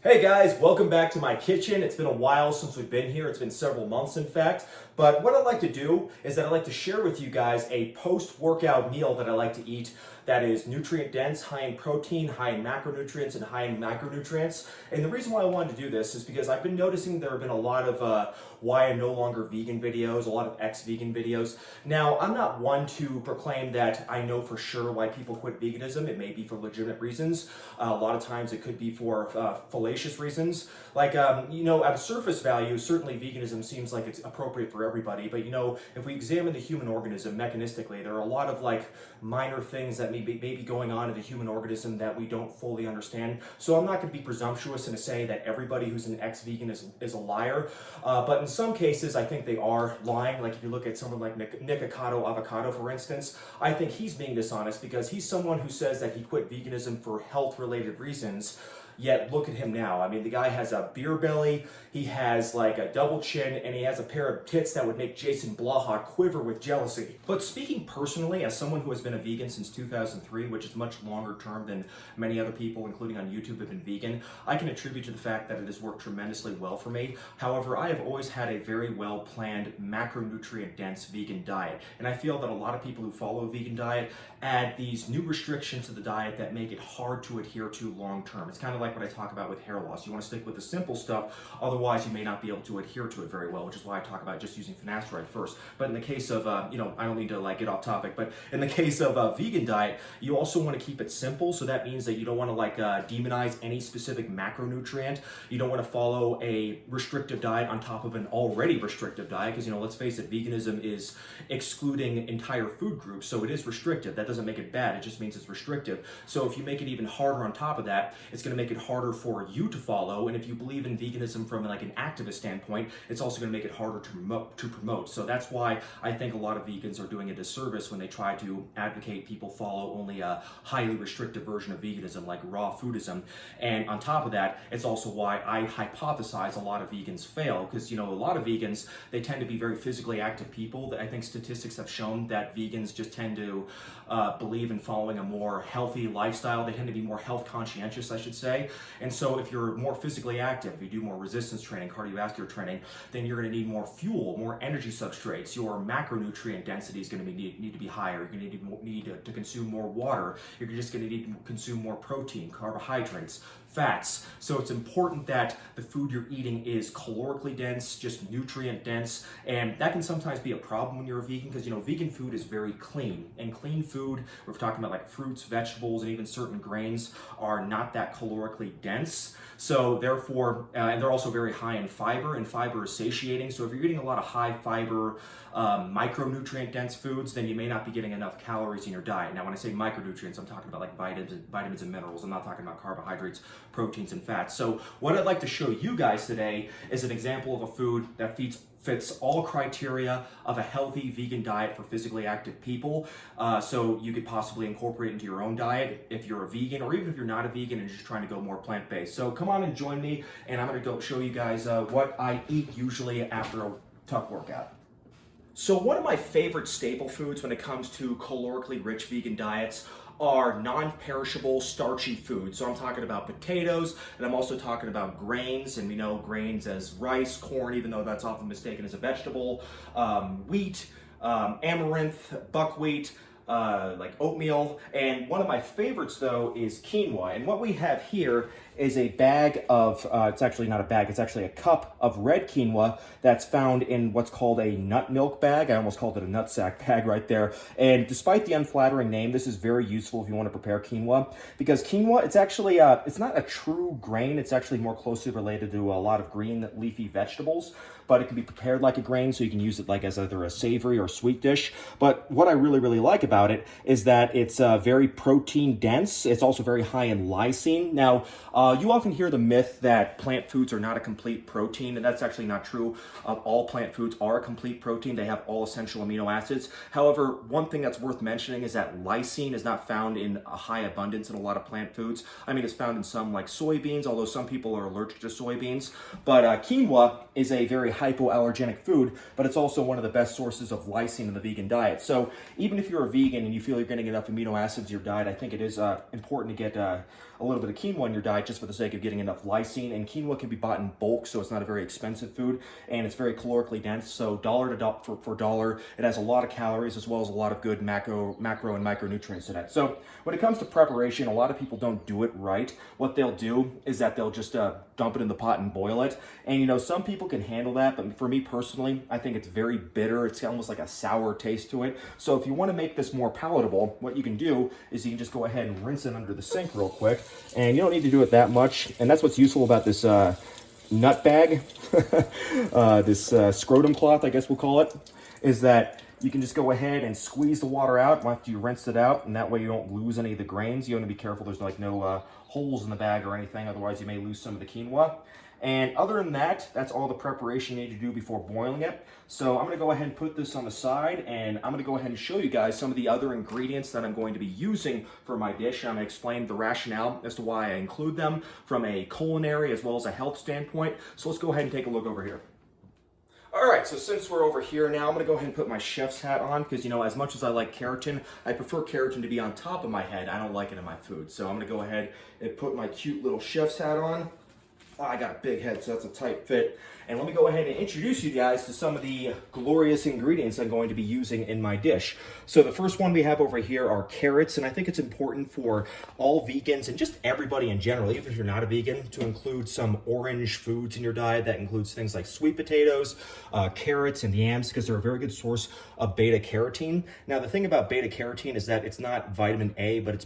Hey guys, welcome back to my kitchen. It's been a while since we've been here. It's been several months, in fact. But what I like to do is that I like to share with you guys a post-workout meal that I like to eat that is nutrient dense, high in protein, high in macronutrients, and high in micronutrients. And the reason why I wanted to do this is because I've been noticing there have been a lot of why I'm no longer vegan videos, a lot of ex-vegan videos. Now, I'm not one to proclaim that I know for sure why people quit veganism. It may be for legitimate reasons. A lot of times it could be for fallacious reasons. Like, at surface value, certainly veganism seems like it's appropriate for everybody. But, if we examine the human organism mechanistically, there are a lot of minor things that may be going on in the human organism that we don't fully understand. So I'm not going to be presumptuous and to say that everybody who's an ex-vegan is a liar. But in some cases, I think they are lying. Like if you look at someone like Nikocado Avocado, for instance, I think he's being dishonest because he's someone who says that he quit veganism for health-related reasons. Yet look at him now. I mean, the guy has a beer belly, he has like a double chin, and he has a pair of tits that would make Jason Blaha quiver with jealousy. But speaking personally, as someone who has been a vegan since 2003, which is much longer term than many other people, including on YouTube, have been vegan, I can attribute to the fact that it has worked tremendously well for me. However, I have always had a very well-planned, macronutrient-dense vegan diet. And I feel that a lot of people who follow a vegan diet add these new restrictions to the diet that make it hard to adhere to long-term. It's kind of like what I talk about with hair loss. You want to stick with the simple stuff, otherwise you may not be able to adhere to it very well, which is why I talk about just using finasteride first. But in the case of, I don't need to get off topic, but in the case of a vegan diet, you also want to keep it simple. So that means that you don't want to demonize any specific macronutrient. You don't want to follow a restrictive diet on top of an already restrictive diet, because, let's face it, veganism is excluding entire food groups, so it is restrictive. That doesn't make it bad, it just means it's restrictive. So if you make it even harder on top of that, it's going to make it harder for you to follow. And if you believe in veganism from an activist standpoint, it's also going to make it harder to promote. So that's why I think a lot of vegans are doing a disservice when they try to advocate people follow only a highly restrictive version of veganism, like raw foodism. And on top of that, it's also why I hypothesize a lot of vegans fail, because a lot of vegans, they tend to be very physically active people. I think statistics have shown that vegans just tend to believe in following a more healthy lifestyle. They tend to be more health conscientious, I should say. And so if you're more physically active, if you do more resistance training, cardiovascular training, then you're going to need more fuel, more energy substrates. Your macronutrient density is going to need to be higher. You're going to need to consume more water. You're just going to need to consume more protein, carbohydrates, fats. So it's important that the food you're eating is calorically dense, just nutrient dense, and that can sometimes be a problem when you're a vegan, because vegan food is very clean, and clean food, we're talking about fruits, vegetables, and even certain grains, are not that calorically dense. So therefore, and they're also very high in fiber, and fiber is satiating. So if you're eating a lot of high fiber, micronutrient dense foods, then you may not be getting enough calories in your diet. Now, when I say micronutrients, I'm talking about vitamins and minerals. I'm not talking about carbohydrates, proteins, and fats. So what I'd like to show you guys today is an example of a food that fits all criteria of a healthy vegan diet for physically active people. So you could possibly incorporate it into your own diet if you're a vegan, or even if you're not a vegan and you're just trying to go more plant-based. So come on and join me, and I'm going to go show you guys what I eat usually after a tough workout. So one of my favorite staple foods when it comes to calorically rich vegan diets are non-perishable starchy foods. So I'm talking about potatoes, and I'm also talking about grains, and we know grains as rice, corn, even though that's often mistaken as a vegetable, wheat, amaranth, buckwheat, like oatmeal. And one of my favorites though is quinoa. And what we have here is a bag of, it's actually not a bag, it's actually a cup of red quinoa that's found in what's called a nut milk bag. I almost called it a nutsack bag right there. And despite the unflattering name, this is very useful if you want to prepare quinoa, because quinoa, it's actually, it's not a true grain. It's actually more closely related to a lot of green leafy vegetables, but it can be prepared like a grain, so you can use it as either a savory or sweet dish. But what I really, really like about it is that it's very protein dense. It's also very high in lysine. Now, you often hear the myth that plant foods are not a complete protein, and that's actually not true. All plant foods are a complete protein. They have all essential amino acids. However, one thing that's worth mentioning is that lysine is not found in a high abundance in a lot of plant foods. I mean, it's found in some like soybeans, although some people are allergic to soybeans. But quinoa is a very hypoallergenic food, but it's also one of the best sources of lysine in the vegan diet. So even if you're a vegan and you feel you're getting enough amino acids in your diet, I think it is important to get a little bit of quinoa in your diet, just for the sake of getting enough lysine. And quinoa can be bought in bulk, so it's not a very expensive food, and it's very calorically dense. So dollar for dollar, it has a lot of calories as well as a lot of good macro and micronutrients in it. So when it comes to preparation, a lot of people don't do it right. What they'll do is that they'll just dump it in the pot and boil it. And you know, some people can handle that, but for me personally, I think it's very bitter. It's almost like a sour taste to it. So if you want to make this more palatable, what you can do is you can just go ahead and rinse it under the sink real quick. And you don't need to do it that much. And that's what's useful about this nut bag, this scrotum cloth, I guess we'll call it, is that you can just go ahead and squeeze the water out after you rinse it out, and that way you don't lose any of the grains. You want to be careful there's like no holes in the bag or anything, otherwise you may lose some of the quinoa. And other than that, that's all the preparation you need to do before boiling it. So I'm going to go ahead and put this on the side, and I'm going to go ahead and show you guys some of the other ingredients that I'm going to be using for my dish. I'm going to explain the rationale as to why I include them from a culinary as well as a health standpoint. So let's go ahead and take a look over here. All right, so since we're over here now, I'm gonna go ahead and put my chef's hat on because, you know, as much as I like keratin, I prefer keratin to be on top of my head. I don't like it in my food. So I'm gonna go ahead and put my cute little chef's hat on. Oh, I got a big head, so that's a tight fit. And let me go ahead and introduce you guys to some of the glorious ingredients I'm going to be using in my dish. So the first one we have over here are carrots, and I think it's important for all vegans and just everybody in general, even if you're not a vegan, to include some orange foods in your diet. That includes things like sweet potatoes, carrots, and yams, because they're a very good source of beta carotene. Now, the thing about beta carotene is that it's not vitamin A, but it's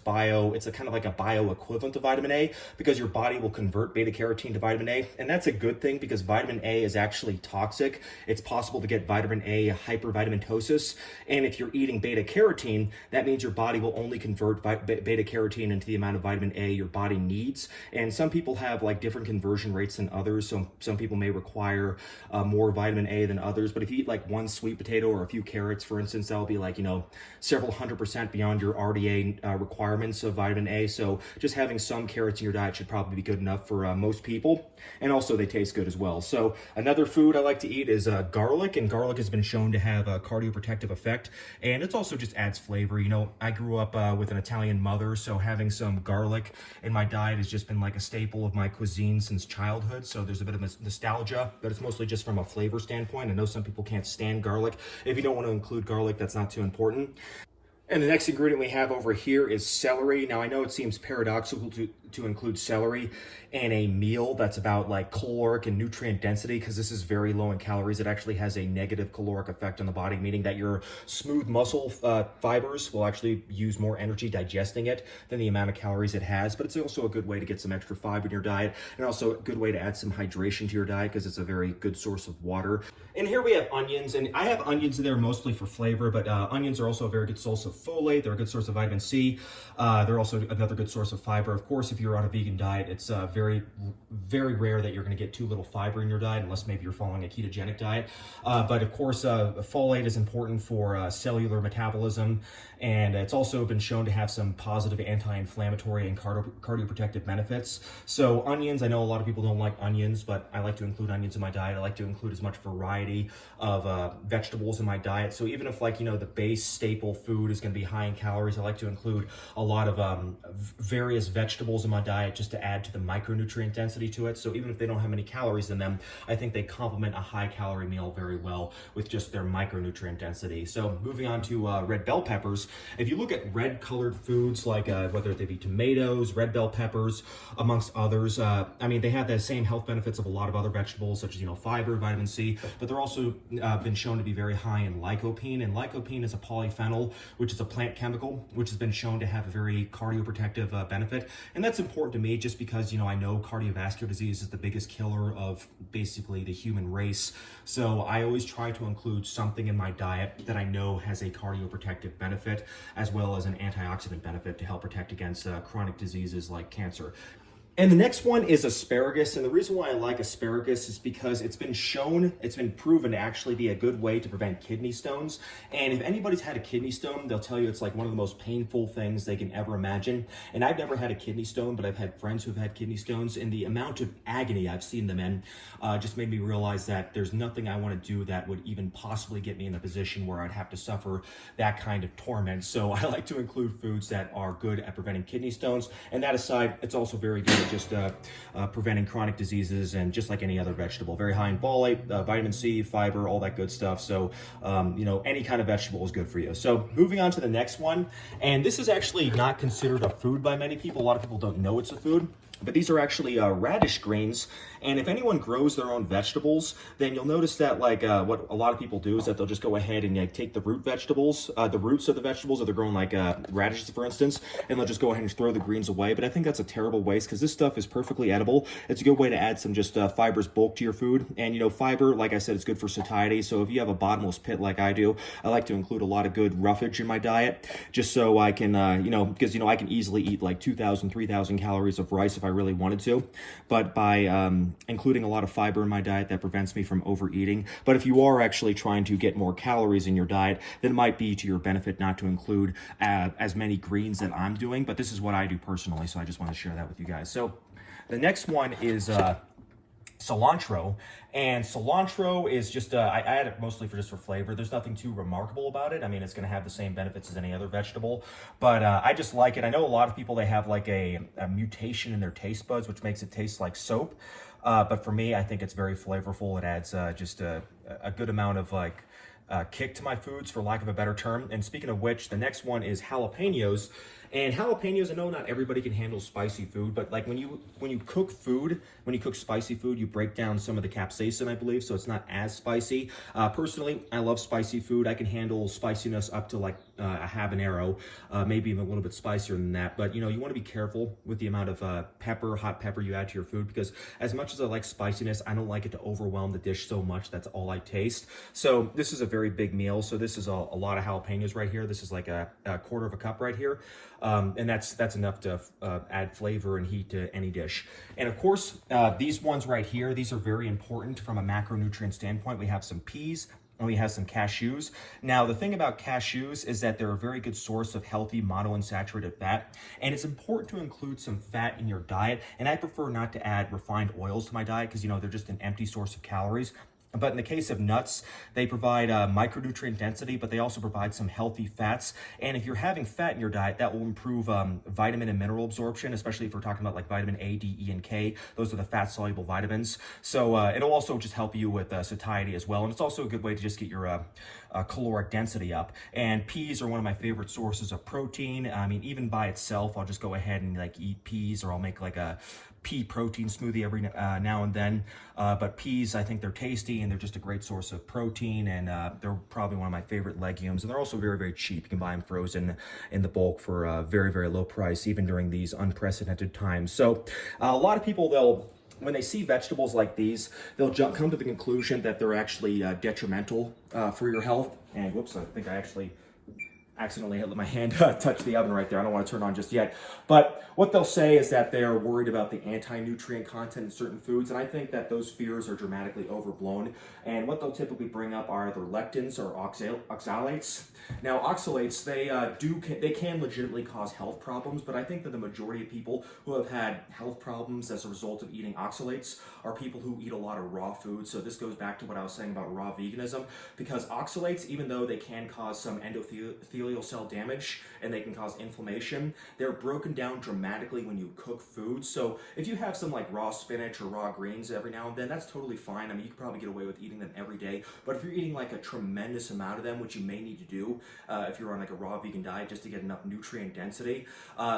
a kind of like a bioequivalent of vitamin A, because your body will convert beta carotene to vitamin A, and that's a good thing because vitamin A is actually toxic. It's possible to get vitamin A hypervitaminosis, and if you're eating beta carotene, that means your body will only convert beta carotene into the amount of vitamin A your body needs. And some people have like different conversion rates than others. So some people may require more vitamin A than others, but if you eat like one sweet potato or a few carrots, for instance, that'll be like, you know, several 100% beyond your RDA requirements of vitamin A. So just having some carrots in your diet should probably be good enough for most people. And also they taste good as well. So another food I like to eat is garlic, and garlic has been shown to have a cardioprotective effect, and it's also just adds flavor. You know, I grew up with an Italian mother, so having some garlic in my diet has just been like a staple of my cuisine since childhood. So there's a bit of nostalgia, but it's mostly just from a flavor standpoint. I know some people can't stand garlic. If you don't want to include garlic, that's not too important. And the next ingredient we have over here is celery. Now, I know it seems paradoxical to include celery in a meal that's about like caloric and nutrient density, because this is very low in calories. It actually has a negative caloric effect on the body, meaning that your smooth muscle fibers will actually use more energy digesting it than the amount of calories it has. But it's also a good way to get some extra fiber in your diet, and also a good way to add some hydration to your diet because it's a very good source of water. And here we have onions, and I have onions there mostly for flavor, but onions are also a very good source of folate. They're a good source of vitamin C. They're also another good source of fiber. Of course, if you're on a vegan diet, it's very, very rare that you're going to get too little fiber in your diet, unless maybe you're following a ketogenic diet. But of course, folate is important for cellular metabolism, and it's also been shown to have some positive anti-inflammatory and cardioprotective benefits. So onions, I know a lot of people don't like onions, but I like to include onions in my diet. I like to include as much variety of vegetables in my diet. So even if, like, you know, the base staple food is going to be high in calories, I like to include a lot of various vegetables in my diet just to add to the micronutrient density to it. So even if they don't have many calories in them, I think they complement a high calorie meal very well with just their micronutrient density. So moving on to red bell peppers. If you look at red colored foods, like whether they be tomatoes, red bell peppers, amongst others, I mean, they have the same health benefits of a lot of other vegetables, such as, you know, fiber, vitamin C, but they're also been shown to be very high in lycopene. And lycopene is a polyphenol, which is a plant chemical, which has been shown to have a very cardioprotective benefit. And that's important to me just because, you know, I know cardiovascular disease is the biggest killer of basically the human race. So I always try to include something in my diet that I know has a cardioprotective benefit, as well as an antioxidant benefit to help protect against chronic diseases like cancer. And the next one is asparagus. And the reason why I like asparagus is because it's been shown, it's been proven to actually be a good way to prevent kidney stones. And if anybody's had a kidney stone, they'll tell you it's like one of the most painful things they can ever imagine. And I've never had a kidney stone, but I've had friends who've had kidney stones, and the amount of agony I've seen them in just made me realize that there's nothing I want to do that would even possibly get me in a position where I'd have to suffer that kind of torment. So I like to include foods that are good at preventing kidney stones. And that aside, it's also very good just preventing chronic diseases, and just like any other vegetable, very high in folate, vitamin C, fiber, all that good stuff. So, any kind of vegetable is good for you. So moving on to the next one, and this is actually not considered a food by many people. A lot of people don't know it's a food. But these are actually radish greens, and if anyone grows their own vegetables, then you'll notice that what a lot of people do is that they'll just go ahead and take the vegetables, the roots of the vegetables, if they're growing radishes, for instance, and they'll just go ahead and throw the greens away. But I think that's a terrible waste, because this stuff is perfectly edible. It's a good way to add some just fibrous bulk to your food, and fiber, like I said, is good for satiety. So if you have a bottomless pit like I do, I like to include a lot of good roughage in my diet, just so I can, because I can easily eat like 2,000, 3,000 calories of rice if I really wanted to, but by including a lot of fiber in my diet, that prevents me from overeating. But if you are actually trying to get more calories in your diet, then it might be to your benefit not to include as many greens that I'm doing, but this is what I do personally, so I just want to share that with you guys. So the next one is cilantro, and cilantro is just I add it mostly for flavor. There's nothing too remarkable about it. I mean, it's going to have the same benefits as any other vegetable, but I just like it. I know a lot of people, they have like a mutation in their taste buds, which makes it taste like soap, but for me, I think it's very flavorful. It adds just a good amount of kick to my foods, for lack of a better term. And speaking of which, the next one is jalapenos. And jalapenos, I know not everybody can handle spicy food, but like when you cook spicy food, you break down some of the capsaicin, I believe, so it's not as spicy. Personally, I love spicy food. I can handle spiciness up to like a habanero, maybe even a little bit spicier than that. But you want to be careful with the amount of hot pepper you add to your food, because as much as I like spiciness, I don't like it to overwhelm the dish so much that's all I taste. So this is a very big meal. So this is a lot of jalapenos right here. This is like a quarter of a cup right here. And that's enough to add flavor and heat to any dish. And of course, these ones right here, these are very important from a macronutrient standpoint. We have some peas, and we have some cashews. Now, the thing about cashews is that they're a very good source of healthy monounsaturated fat, and it's important to include some fat in your diet. And I prefer not to add refined oils to my diet, because they're just an empty source of calories. But in the case of nuts, they provide micronutrient density, but they also provide some healthy fats. And if you're having fat in your diet, that will improve vitamin and mineral absorption, especially if we're talking about like vitamin A, D, E, and K. Those are the fat-soluble vitamins. So it'll also just help you with satiety as well. And it's also a good way to just get your caloric density up. And peas are one of my favorite sources of protein. I mean, even by itself, I'll just go ahead and eat peas, or I'll make like a pea protein smoothie every now and then. But peas, I think they're tasty, and they're just a great source of protein, and they're probably one of my favorite legumes. And they're also very, very cheap. You can buy them frozen in the bulk for a very, very low price, even during these unprecedented times. So a lot of people, when they see vegetables like these, they'll come to the conclusion that they're actually detrimental for your health. And whoops, I think I actually accidentally let my hand touch the oven right there. I don't want to turn it on just yet. But what they'll say is that they're worried about the anti-nutrient content in certain foods, and I think that those fears are dramatically overblown. And what they'll typically bring up are either lectins or oxalates. Now, oxalates, they can legitimately cause health problems, but I think that the majority of people who have had health problems as a result of eating oxalates are people who eat a lot of raw food. So this goes back to what I was saying about raw veganism, because oxalates, even though they can cause some endothelial cell damage and they can cause inflammation, they're broken down dramatically when you cook food. So if you have some like raw spinach or raw greens every now and then, that's totally fine. I mean, you could probably get away with eating them every day. But if you're eating like a tremendous amount of them, which you may need to do if you're on like a raw vegan diet just to get enough nutrient density,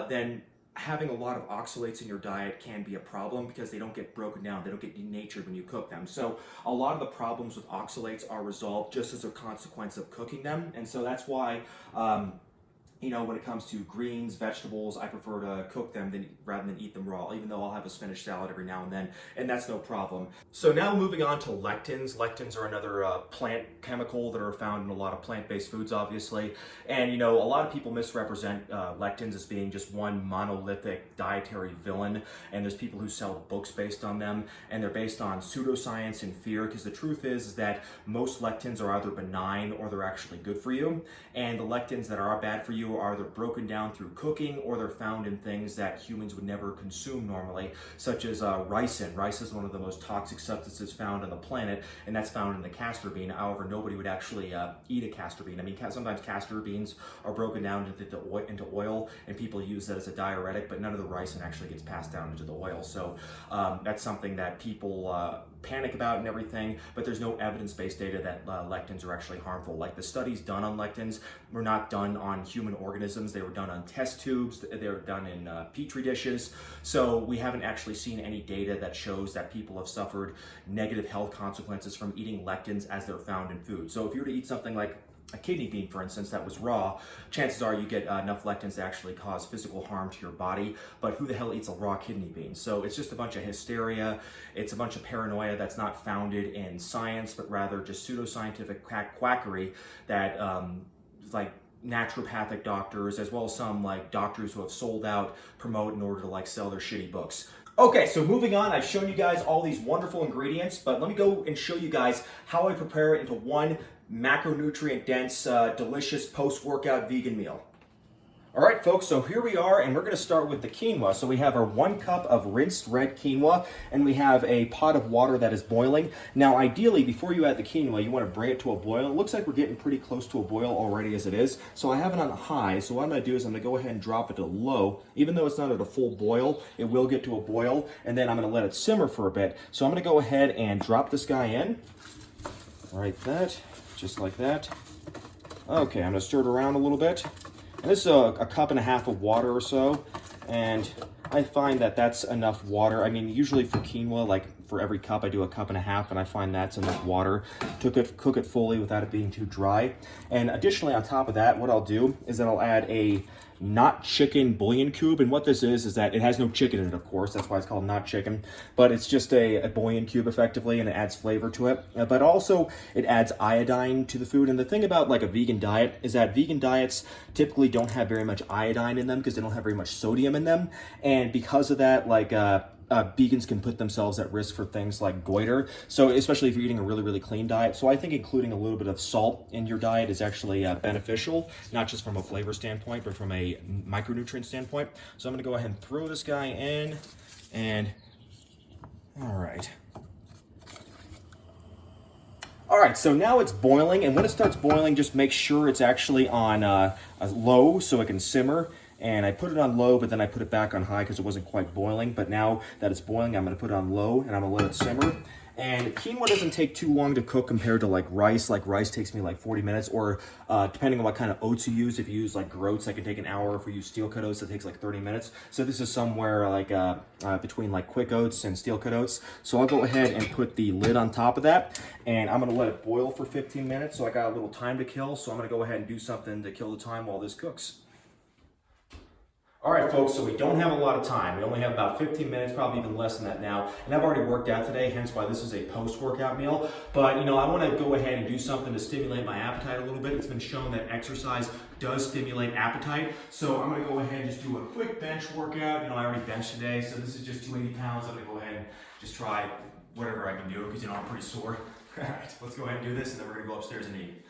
then having a lot of oxalates in your diet can be a problem, because they don't get broken down, they don't get denatured when you cook them. So a lot of the problems with oxalates are resolved just as a consequence of cooking them. And so that's why when it comes to greens, vegetables, I prefer to cook them rather than eat them raw, even though I'll have a spinach salad every now and then, and that's no problem. So now moving on to lectins. Lectins are another plant chemical that are found in a lot of plant-based foods, obviously. And, a lot of people misrepresent lectins as being just one monolithic dietary villain, and there's people who sell books based on them, and they're based on pseudoscience and fear, because the truth is that most lectins are either benign or they're actually good for you, and the lectins that are bad for you are either broken down through cooking, or they're found in things that humans would never consume normally, such as ricin. Ricin is one of the most toxic substances found on the planet, and that's found in the castor bean. However, nobody would actually eat a castor bean. I mean, sometimes castor beans are broken down into oil, and people use that as a diuretic, but none of the ricin actually gets passed down into the oil. So that's something that people panic about and everything, but there's no evidence-based data that lectins are actually harmful. Like the studies done on lectins were not done on human organisms. They were done on test tubes. They were done in petri dishes. So we haven't actually seen any data that shows that people have suffered negative health consequences from eating lectins as they're found in food. So if you were to eat something like a kidney bean, for instance, that was raw, chances are you get enough lectins to actually cause physical harm to your body. But who the hell eats a raw kidney bean? So it's just a bunch of hysteria. It's a bunch of paranoia that's not founded in science, but rather just pseudoscientific quackery that like naturopathic doctors, as well as some like doctors who have sold out, promote in order to like sell their shitty books. Okay, so moving on, I've shown you guys all these wonderful ingredients, but let me go and show you guys how I prepare it into one macronutrient dense, delicious post-workout vegan meal. All right, folks, so here we are, and we're going to start with the quinoa. So we have our 1 cup of rinsed red quinoa, and we have a pot of water that is boiling. Now, ideally, before you add the quinoa, you want to bring it to a boil. It looks like we're getting pretty close to a boil already as it is. So I have it on high. So what I'm going to do is I'm going to go ahead and drop it to low. Even though it's not at a full boil, it will get to a boil, and then I'm going to let it simmer for a bit. So I'm going to go ahead and drop this guy in, like that, just like that. Okay, I'm going to stir it around a little bit. And this is a cup and a half of water or so, and I find that that's enough water. I mean, usually for quinoa, like for every cup, I do a cup and a half, and I find that's enough water to cook it fully without it being too dry. And additionally, on top of that, what I'll do is that I'll add a not chicken bouillon cube. And what this is that it has no chicken in it, of course. That's why it's called not chicken. But it's just a bouillon cube, effectively, and it adds flavor to it. But also, it adds iodine to the food. And the thing about like a vegan diet is that vegan diets typically don't have very much iodine in them because they don't have very much sodium in them. And because of that, like vegans can put themselves at risk for things like goiter. So especially if you're eating a really, really clean diet. So I think including a little bit of salt in your diet is actually beneficial, not just from a flavor standpoint, but from a micronutrient standpoint. So I'm going to go ahead and throw this guy in, and all right. All right, so now it's boiling, and when it starts boiling, just make sure it's actually on low so it can simmer. And I put it on low, but then I put it back on high because it wasn't quite boiling. But now that it's boiling, I'm going to put it on low, and I'm going to let it simmer. And quinoa doesn't take too long to cook compared to like rice. Like rice takes me like 40 minutes, or depending on what kind of oats you use. If you use like groats, that can take an hour. If we use steel cut oats, that takes like 30 minutes. So this is somewhere like between like quick oats and steel cut oats. So I'll go ahead and put the lid on top of that, and I'm going to let it boil for 15 minutes. So I got a little time to kill. So I'm going to go ahead and do something to kill the time while this cooks. All right, folks, so we don't have a lot of time. We only have about 15 minutes, probably even less than that now. And I've already worked out today, hence why this is a post-workout meal. But, you know, I want to go ahead and do something to stimulate my appetite a little bit. It's been shown that exercise does stimulate appetite. So I'm going to go ahead and just do a quick bench workout. You know, I already benched today, so this is just 280 pounds. I'm going to go ahead and just try whatever I can do because, you know, I'm pretty sore. All right, let's go ahead and do this, and then we're going to go upstairs and eat.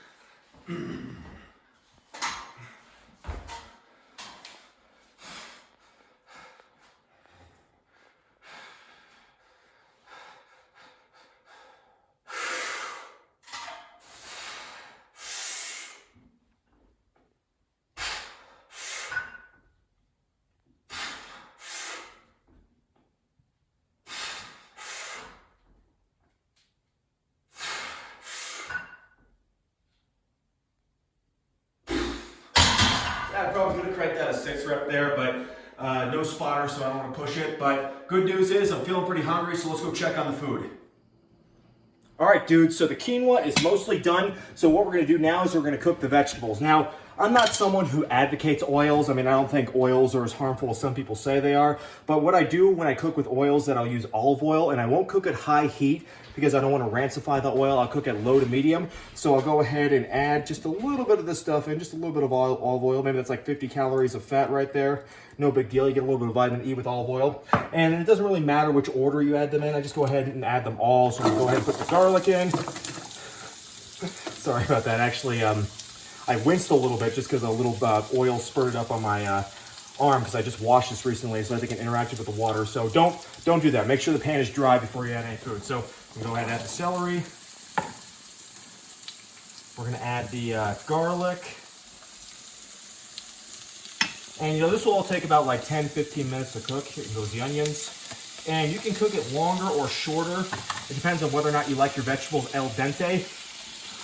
I probably could have cranked out a 6 rep there, but no spotter, so I don't want to push it. But good news is I'm feeling pretty hungry, so let's go check on the food. All right, dudes, so the quinoa is mostly done. So what we're going to do now is we're going to cook the vegetables. Now, I'm not someone who advocates oils. I mean, I don't think oils are as harmful as some people say they are. But what I do when I cook with oils, that I'll use olive oil, and I won't cook at high heat because I don't want to rancify the oil. I'll cook at low to medium. So I'll go ahead and add just a little bit of this stuff in, just a little bit of olive oil. Maybe that's like 50 calories of fat right there. No big deal. You get a little bit of vitamin E with olive oil. And it doesn't really matter which order you add them in. I just go ahead and add them all. So we'll go ahead and put the garlic in. Sorry about that. Actually, I winced a little bit just because a little oil spurted up on my arm because I just washed this recently, so I think it interacted with the water. So don't do that. Make sure the pan is dry before you add any food. So I'm gonna go ahead and add the celery. We're gonna add the garlic. And you know, this will all take about like 10-15 minutes to cook. Here goes the onions. And you can cook it longer or shorter. It depends on whether or not you like your vegetables al dente.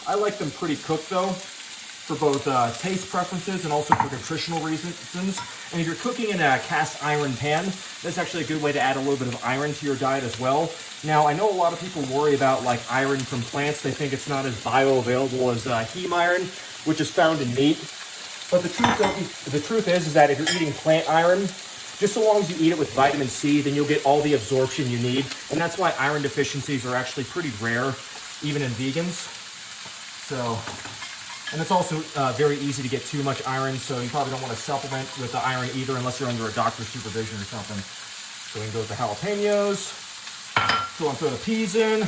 I like them pretty cooked though, for both taste preferences and also for nutritional reasons. And if you're cooking in a cast iron pan, that's actually a good way to add a little bit of iron to your diet as well. Now, I know a lot of people worry about like iron from plants. They think it's not as bioavailable as heme iron, which is found in meat. But the truth is that if you're eating plant iron, just so long as you eat it with vitamin C, then you'll get all the absorption you need. And that's why iron deficiencies are actually pretty rare, even in vegans. So, and it's also very easy to get too much iron, so you probably don't want to supplement with the iron either unless you're under a doctor's supervision or something. So we can go with the jalapenos. Throw the peas in.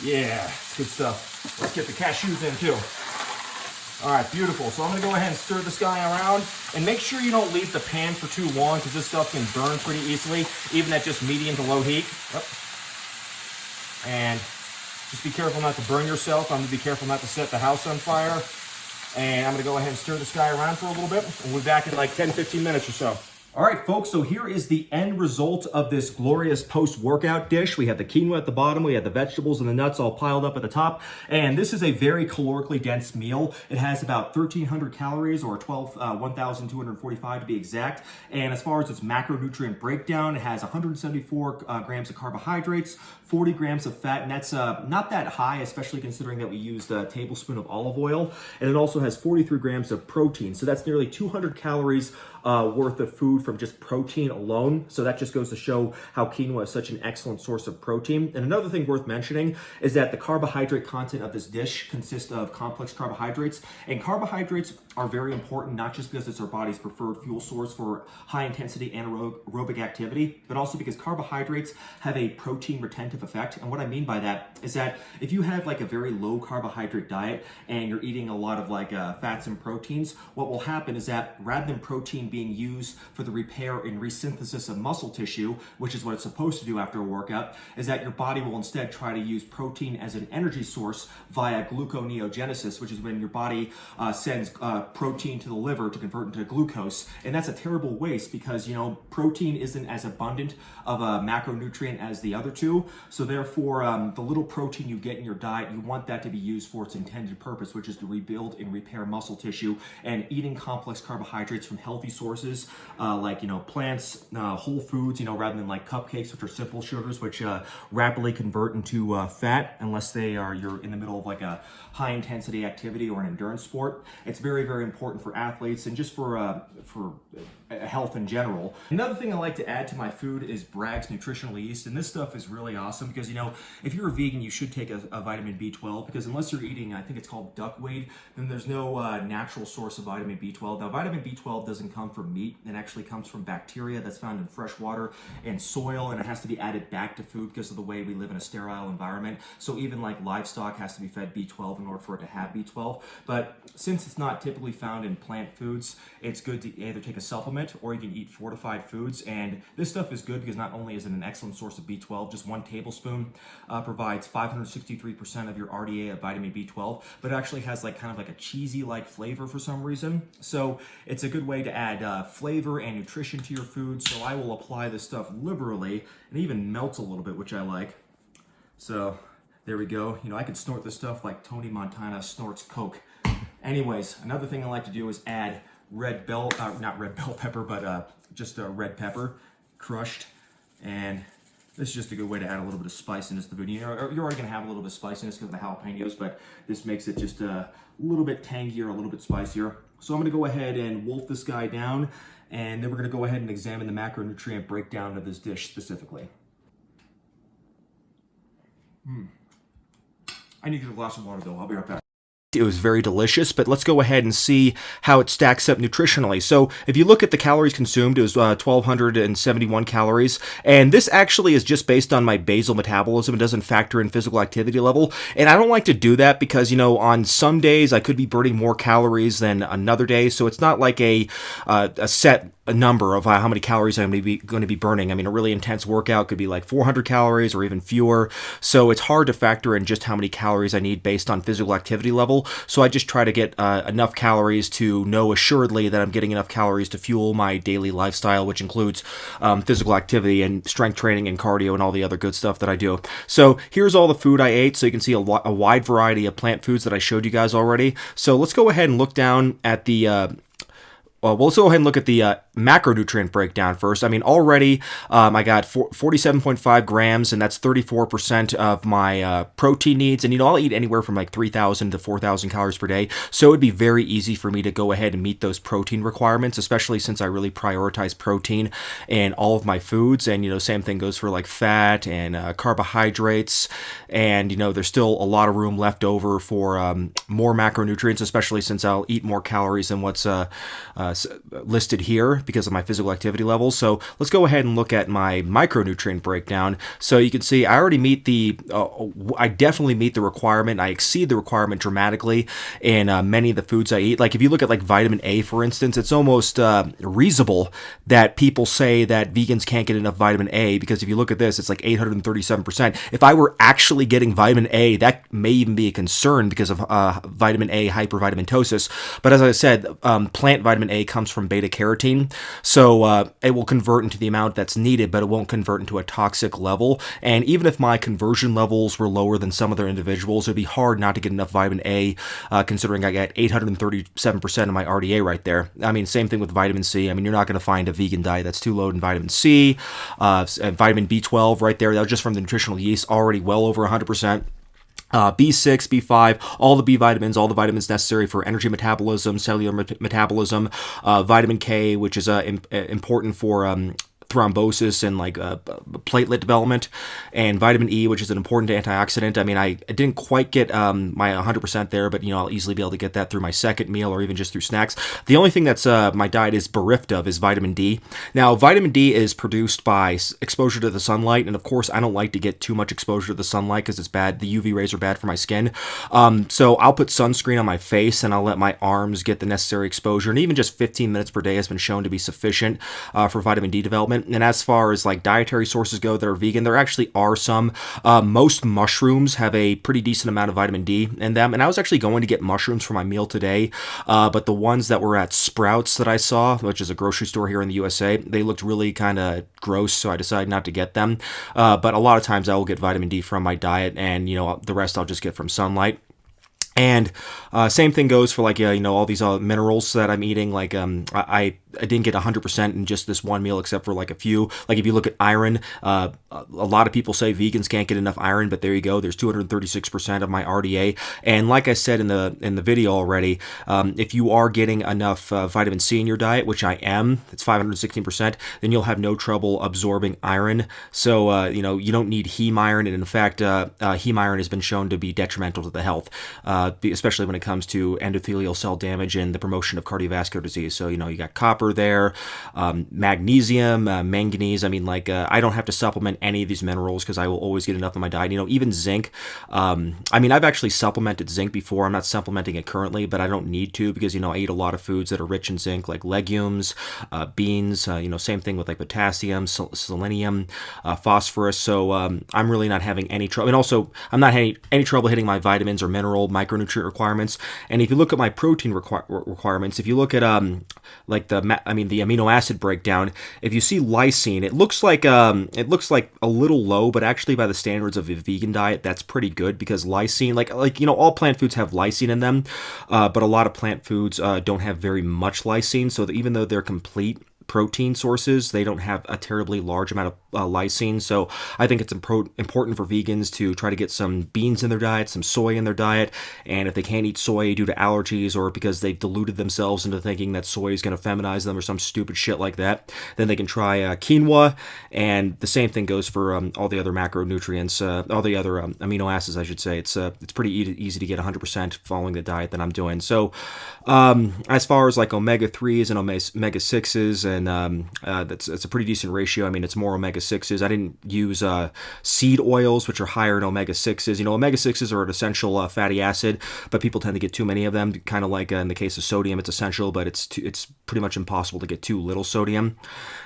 Yeah, it's good stuff. Let's get the cashews in too. All right, beautiful. So I'm gonna go ahead and stir this guy around, and make sure you don't leave the pan for too long because this stuff can burn pretty easily, even at just medium to low heat. Yep. And just be careful not to burn yourself. I'm gonna be careful not to set the house on fire. And I'm gonna go ahead and stir this guy around for a little bit. And we'll be back in like 10-15 minutes or so. All right, folks, so here is the end result of this glorious post-workout dish. We have the quinoa at the bottom, we have the vegetables and the nuts all piled up at the top, and this is a very calorically dense meal. It has about 1,300 calories, or 1,245 to be exact, and as far as its macronutrient breakdown, it has 174 grams of carbohydrates, 40 grams of fat, and that's not that high, especially considering that we used a tablespoon of olive oil, and it also has 43 grams of protein, so that's nearly 200 calories worth of food from just protein alone. So that just goes to show how quinoa is such an excellent source of protein. And another thing worth mentioning is that the carbohydrate content of this dish consists of complex carbohydrates. And carbohydrates are very important, not just because it's our body's preferred fuel source for high intensity anaerobic activity, but also because carbohydrates have a protein retentive effect. And what I mean by that is that if you have like a very low carbohydrate diet and you're eating a lot of like fats and proteins, what will happen is that rather than protein being used for the repair and resynthesis of muscle tissue, which is what it's supposed to do after a workout, is that your body will instead try to use protein as an energy source via gluconeogenesis, which is when your body sends protein to the liver to convert into glucose. And that's a terrible waste because, you know, protein isn't as abundant of a macronutrient as the other two. So therefore, the little protein you get in your diet, you want that to be used for its intended purpose, which is to rebuild and repair muscle tissue. And eating complex carbohydrates from healthy sources, like, you know, plants, whole foods, you know, rather than like cupcakes, which are simple sugars, which rapidly convert into fat unless you're in the middle of like a high intensity activity or an endurance sport. It's very, very important for athletes and just for health in general. Another thing I like to add to my food is Bragg's Nutritional yeast, and this stuff is really awesome because, you know, if you're a vegan, you should take a vitamin B12 because unless you're eating, I think it's called duckweed, then there's no natural source of vitamin B12. Now, vitamin B12 doesn't come from meat. It actually comes from bacteria that's found in fresh water and soil, and it has to be added back to food because of the way we live in a sterile environment. So even like livestock has to be fed B12 in order for it to have B12. But since it's not typically found in plant foods, it's good to either take a supplement or you can eat fortified foods. And this stuff is good because not only is it an excellent source of B12, just 1 tablespoon provides 563% of your RDA of vitamin B12, but it actually has like kind of like a cheesy like flavor for some reason. So it's a good way to add flavor and nutrition to your food. So I will apply this stuff liberally, and it even melts a little bit, which I like. So there we go. You know, I could snort this stuff like Tony Montana snorts Coke. Anyways, another thing I like to do is add not red bell pepper, but just red pepper, crushed. And this is just a good way to add a little bit of spiciness to the food. You know, you're already gonna have a little bit of spiciness because of the jalapenos, but this makes it just a little bit tangier, a little bit spicier. So I'm gonna go ahead and wolf this guy down, and then we're gonna go ahead and examine the macronutrient breakdown of this dish specifically. I need to get a glass of water though, I'll be right back. It was very delicious, but let's go ahead and see how it stacks up nutritionally. So if you look at the calories consumed, it was 1,271 calories, and this actually is just based on my basal metabolism. It doesn't factor in physical activity level, and I don't like to do that because, you know, on some days I could be burning more calories than another day, so it's not like a set a number of how many calories I'm going to be burning. I mean, a really intense workout could be like 400 calories or even fewer. So it's hard to factor in just how many calories I need based on physical activity level. So I just try to get enough calories to know assuredly that I'm getting enough calories to fuel my daily lifestyle, which includes physical activity and strength training and cardio and all the other good stuff that I do. So here's all the food I ate. So you can see a wide variety of plant foods that I showed you guys already. So let's go ahead and look down at the well, let's go ahead and look at the macronutrient breakdown first. I mean, already I got 47.5 grams, and that's 34% of my protein needs. And, I'll eat anywhere from like 3,000 to 4,000 calories per day. So it'd be very easy for me to go ahead and meet those protein requirements, especially since I really prioritize protein in all of my foods. And, same thing goes for like fat and carbohydrates. And, there's still a lot of room left over for more macronutrients, especially since I'll eat more calories than what's listed here because of my physical activity levels. So let's go ahead and look at my micronutrient breakdown. So you can see I already meet I definitely meet the requirement. I exceed the requirement dramatically in many of the foods I eat. Like if you look at like vitamin A, for instance, it's almost reasonable that people say that vegans can't get enough vitamin A, because if you look at this, it's like 837%. If I were actually getting vitamin A, that may even be a concern because of vitamin A hypervitaminosis. But as I said, plant vitamin A comes from beta carotene, so it will convert into the amount that's needed, but it won't convert into a toxic level. And even if my conversion levels were lower than some other individuals, it'd be hard not to get enough vitamin A, considering I get 837% of my RDA right there. I mean, same thing with vitamin C. I mean, you're not going to find a vegan diet that's too low in vitamin C, and vitamin B12 right there. That was just from the nutritional yeast, already well over 100%. B6, B5, all the B vitamins, all the vitamins necessary for energy metabolism, cellular metabolism, vitamin K, which is important for thrombosis and like platelet development, and vitamin E, which is an important antioxidant. I mean, I didn't quite get my 100% there, but I'll easily be able to get that through my second meal or even just through snacks. The only thing that's my diet is bereft of is vitamin D. Now, vitamin D is produced by exposure to the sunlight, and of course, I don't like to get too much exposure to the sunlight because it's bad. The UV rays are bad for my skin. So I'll put sunscreen on my face and I'll let my arms get the necessary exposure, and even just 15 minutes per day has been shown to be sufficient for vitamin D development. And as far as like dietary sources go that are vegan, there actually are some. Most mushrooms have a pretty decent amount of vitamin D in them. And I was actually going to get mushrooms for my meal today, but the ones that were at Sprouts that I saw, which is a grocery store here in the USA, they looked really kind of gross, so I decided not to get them. But a lot of times I will get vitamin D from my diet, and the rest I'll just get from sunlight. And same thing goes for like all these minerals that I'm eating. Like I didn't get 100% in just this one meal, except for like a few. Like if you look at iron, a lot of people say vegans can't get enough iron, but there you go. There's 236% of my RDA. And like I said in the video already, if you are getting enough vitamin C in your diet, which I am, it's 516%, then you'll have no trouble absorbing iron. So you don't need heme iron, and in fact, heme iron has been shown to be detrimental to the health, especially when it comes to endothelial cell damage and the promotion of cardiovascular disease. So you got copper there, magnesium, manganese. I mean, like I don't have to supplement any of these minerals because I will always get enough in my diet. Even zinc. I mean, I've actually supplemented zinc before. I'm not supplementing it currently, but I don't need to because I eat a lot of foods that are rich in zinc, like legumes, beans. Same thing with like potassium, selenium, phosphorus. So I'm really not having any trouble. And also, I'm not having any trouble hitting my vitamins or mineral micronutrient requirements. And if you look at my protein requirements, if you look at like the amino acid breakdown, if you see lysine, it looks like a little low, but actually by the standards of a vegan diet, that's pretty good, because lysine, like all plant foods have lysine in them, but a lot of plant foods don't have very much lysine. So that even though they're complete protein sources, they don't have a terribly large amount of lysine. So I think it's important for vegans to try to get some beans in their diet, some soy in their diet, and if they can't eat soy due to allergies or because they've deluded themselves into thinking that soy is going to feminize them or some stupid shit like that, then they can try quinoa. And the same thing goes for all the other macronutrients, all the other amino acids, I should say. It's pretty easy to get 100% following the diet that I'm doing. So as far as like omega-3s and omega-6s and that's a pretty decent ratio. I mean, it's more omega-6s. I didn't use seed oils, which are higher in omega-6s. Omega-6s are an essential fatty acid, but people tend to get too many of them. Kind of like in the case of sodium, it's essential, but it's pretty much impossible to get too little sodium.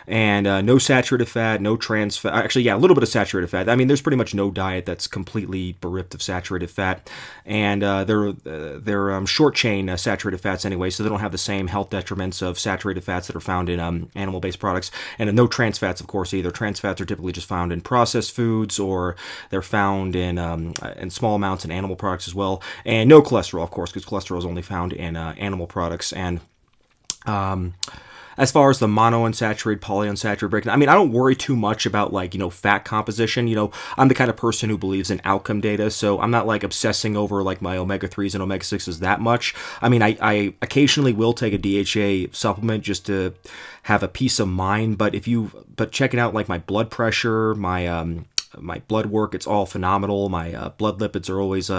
And no saturated fat, no trans fat. Actually, yeah, a little bit of saturated fat. I mean, there's pretty much no diet that's completely bereft of saturated fat, and they're short chain saturated fats anyway, so they don't have the same health detriments of saturated fats that are found in animal-based products. And no trans fats, of course, either. Trans fats are typically just found in processed foods, or they're found in small amounts in animal products as well. And no cholesterol, of course, because cholesterol is only found in animal products. And as far as the monounsaturated, polyunsaturated breakdown, I mean, I don't worry too much about fat composition. I'm the kind of person who believes in outcome data, so I'm not obsessing over my omega-3s and omega-6s that much. I mean, I occasionally will take a DHA supplement just to have a peace of mind, but checking out my blood pressure, my blood work, it's all phenomenal. My blood lipids are always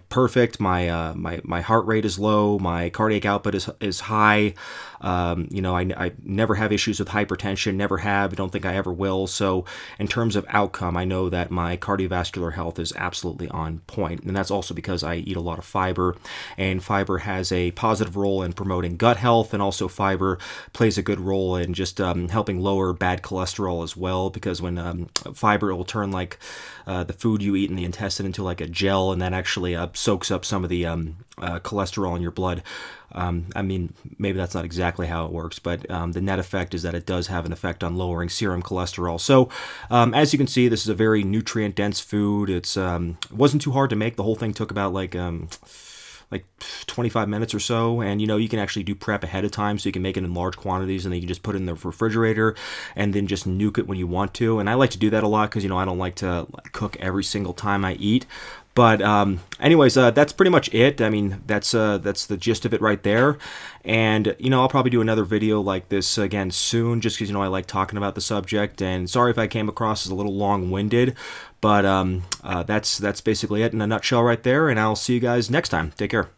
perfect. My heart rate is low. My cardiac output is high. I never have issues with hypertension. Never have. I don't think I ever will. So in terms of outcome, I know that my cardiovascular health is absolutely on point, and that's also because I eat a lot of fiber, and fiber has a positive role in promoting gut health, and also fiber plays a good role in just helping lower bad cholesterol as well, because when fiber, it will turn the food you eat in the intestine into a gel, and that actually soaks up some of the cholesterol in your blood. I mean, maybe that's not exactly how it works, but the net effect is that it does have an effect on lowering serum cholesterol. So as you can see, this is a very nutrient-dense food. It wasn't too hard to make. The whole thing took about 25 minutes or so, and you can actually do prep ahead of time, so you can make it in large quantities, and then you can just put it in the refrigerator and then just nuke it when you want to. And I like to do that a lot because I don't like to cook every single time I eat. But anyways, that's pretty much it. I mean, that's the gist of it right there. And I'll probably do another video like this again soon, just because I like talking about the subject. And sorry if I came across as a little long-winded, but that's basically it in a nutshell right there. And I'll see you guys next time. Take care.